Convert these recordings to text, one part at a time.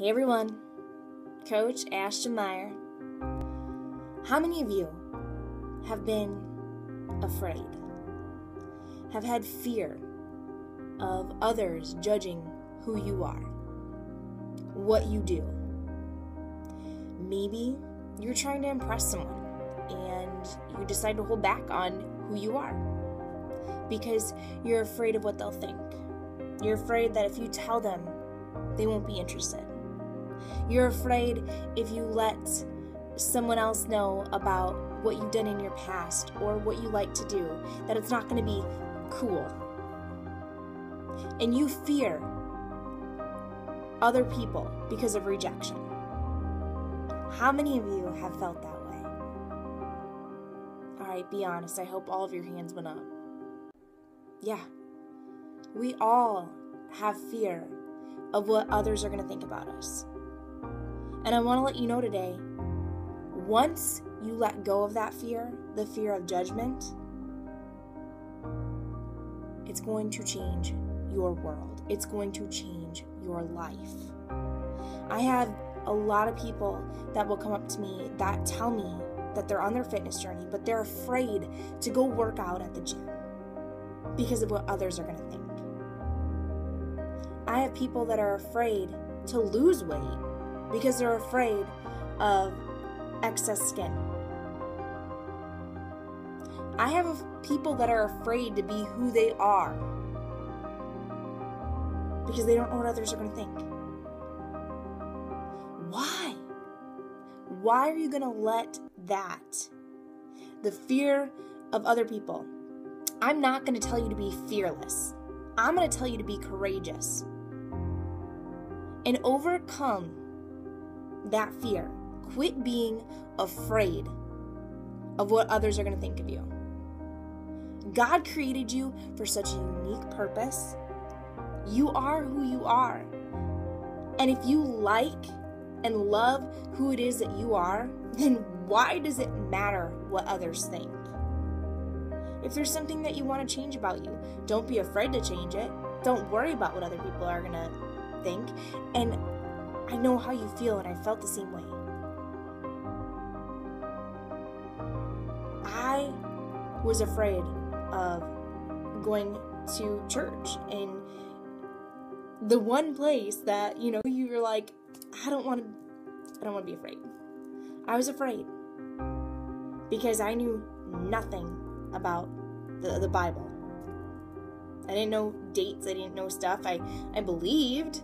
Hey everyone, Coach Ashton Meyer. How many of you have been afraid, have had fear of others judging who you are, what you do? Maybe you're trying to impress someone and you decide to hold back on who you are because you're afraid of what they'll think. You're afraid that if you tell them, they won't be interested. You're afraid if you let someone else know about what you've done in your past or what you like to do, that it's not going to be cool. And you fear other people because of rejection. How many of you have felt that way? All right, be honest. I hope all of your hands went up. Yeah, we all have fear of what others are going to think about us. And I want to let you know today, once you let go of that fear, the fear of judgment, it's going to change your world. It's going to change your life. I have a lot of people that will come up to me that tell me that they're on their fitness journey, but they're afraid to go work out at the gym because of what others are going to think. I have people that are afraid to lose weight because they're afraid of excess skin. I have people that are afraid to be who they are because they don't know what others are going to think. Why? Why are you going to let that, the fear of other people? I'm not going to tell you to be fearless. I'm going to tell you to be courageous and overcome that fear. Quit being afraid of what others are going to think of you. God created you for such a unique purpose. You are who you are. And if you like and love who it is that you are, then why does it matter what others think? If there's something that you want to change about you, don't be afraid to change it. Don't worry about what other people are going to think. And I know how you feel, and I felt the same way. I was afraid of going to church, and the one place that, you're like, I don't want to be afraid. I was afraid because I knew nothing about the Bible. I didn't know dates. I didn't know stuff. I believed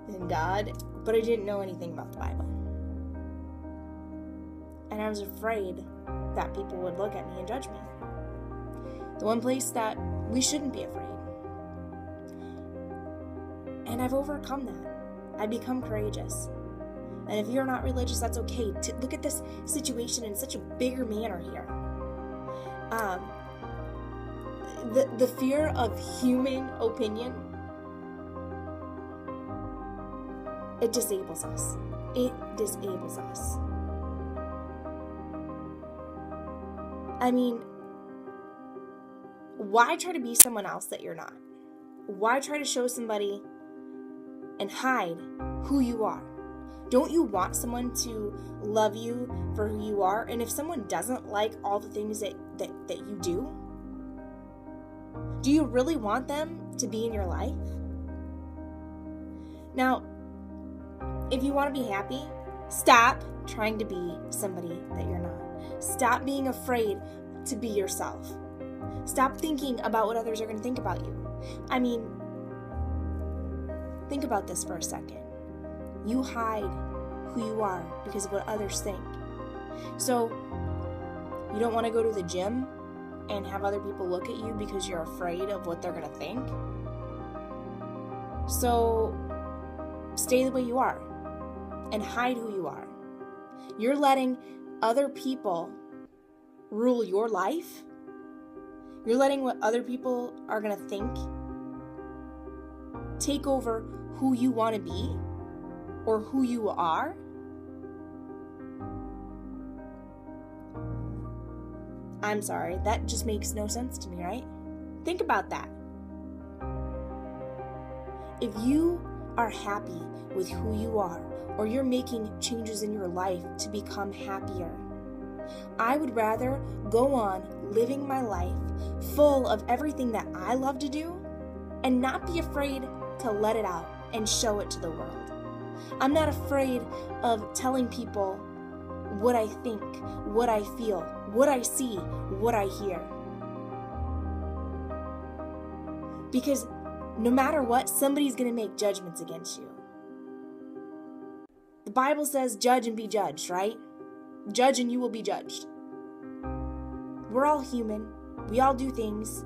in God, but I didn't know anything about the Bible. And I was afraid that people would look at me and judge me. The one place that we shouldn't be afraid. And I've overcome that. I've become courageous. And if you're not religious, that's okay. To look at this situation in such a bigger manner here. The fear of human opinion, it disables us. It disables us. I mean, why try to be someone else that you're not? Why try to show somebody and hide who you are? Don't you want someone to love you for who you are? And if someone doesn't like all the things that you do you really want them to be in your life? Now, if you want to be happy, stop trying to be somebody that you're not. Stop being afraid to be yourself. Stop thinking about what others are going to think about you. I mean, think about this for a second. You hide who you are because of what others think. So, you don't want to go to the gym and have other people look at you because you're afraid of what they're going to think? So, stay the way you are and hide who you are. You're letting other people rule your life. You're letting what other people are going to think take over who you want to be or who you are. I'm sorry, that just makes no sense to me, right? Think about that. If you are happy with who you are, or you're making changes in your life to become happier. I would rather go on living my life full of everything that I love to do and not be afraid to let it out and show it to the world. I'm not afraid of telling people what I think, what I feel, what I see, what I hear. Because no matter what, somebody's going to make judgments against you. The Bible says, judge and be judged, right? Judge and you will be judged. We're all human. We all do things.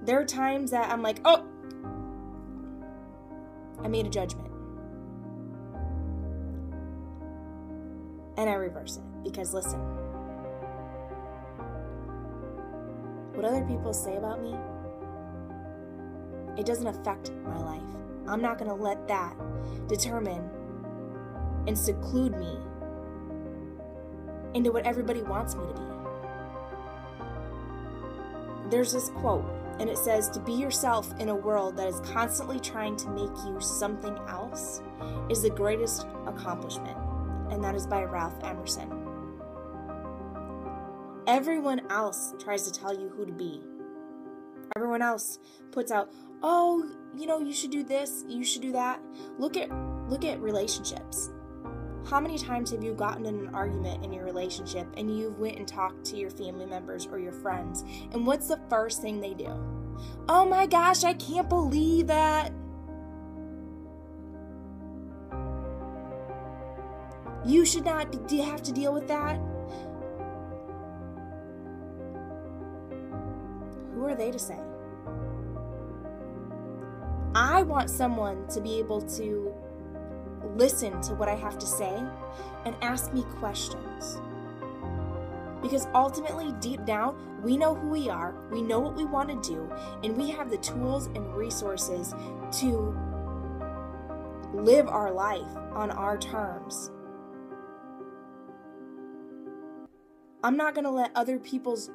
There are times that I'm like, oh, I made a judgment. And I reverse it. Because listen, what other people say about me, it doesn't affect my life. I'm not going to let that determine and seclude me into what everybody wants me to be. There's this quote, and it says, to be yourself in a world that is constantly trying to make you something else is the greatest accomplishment. And that is by Ralph Emerson. Everyone else tries to tell you who to be. Everyone else puts out, oh, you should do this, you should do that. Look at relationships. How many times have you gotten in an argument in your relationship and you went and talked to your family members or your friends, and what's the first thing they do? Oh my gosh, I can't believe that. You should not have to deal with that. Who are they to say? I want someone to be able to listen to what I have to say and ask me questions. Because ultimately, deep down, we know who we are, we know what we want to do, and we have the tools and resources to live our life on our terms. I'm not going to let other people's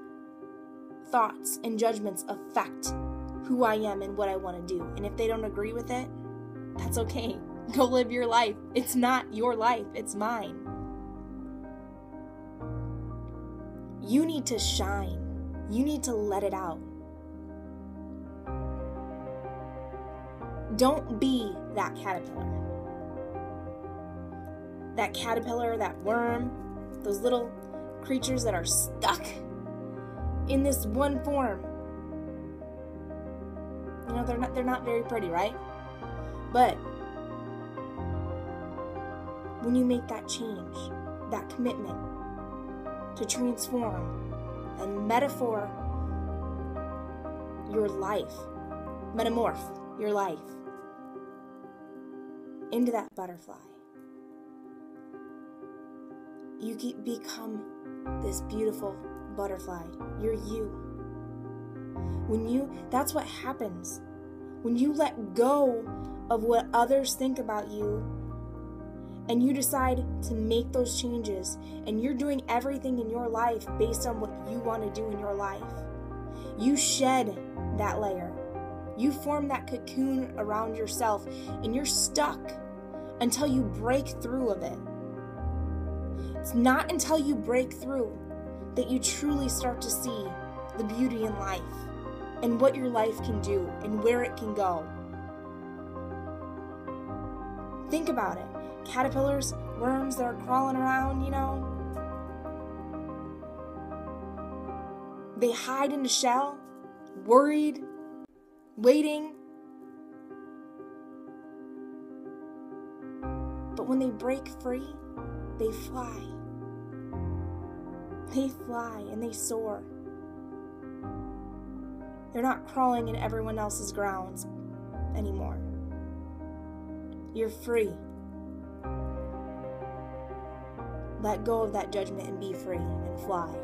thoughts and judgments affect who I am and what I want to do. And if they don't agree with it, that's okay. Go live your life. It's not your life, it's mine. You need to shine. You need to let it out. Don't be that caterpillar. That caterpillar, that worm, those little creatures that are stuck in this one form. They're not very pretty, right? But when you make that change, that commitment to transform and metamorph your life into that butterfly, you become this beautiful butterfly. You're you. That's what happens. When you let go of what others think about you and you decide to make those changes and you're doing everything in your life based on what you want to do in your life, you shed that layer. You form that cocoon around yourself and you're stuck until you break through of it. It's not until you break through that you truly start to see the beauty in life and what your life can do and where it can go. Think about it. Caterpillars, worms that are crawling around, they hide in the shell, worried, waiting. But when they break free, they fly. They fly and they soar. They're not crawling in everyone else's grounds anymore. You're free. Let go of that judgment and be free and fly.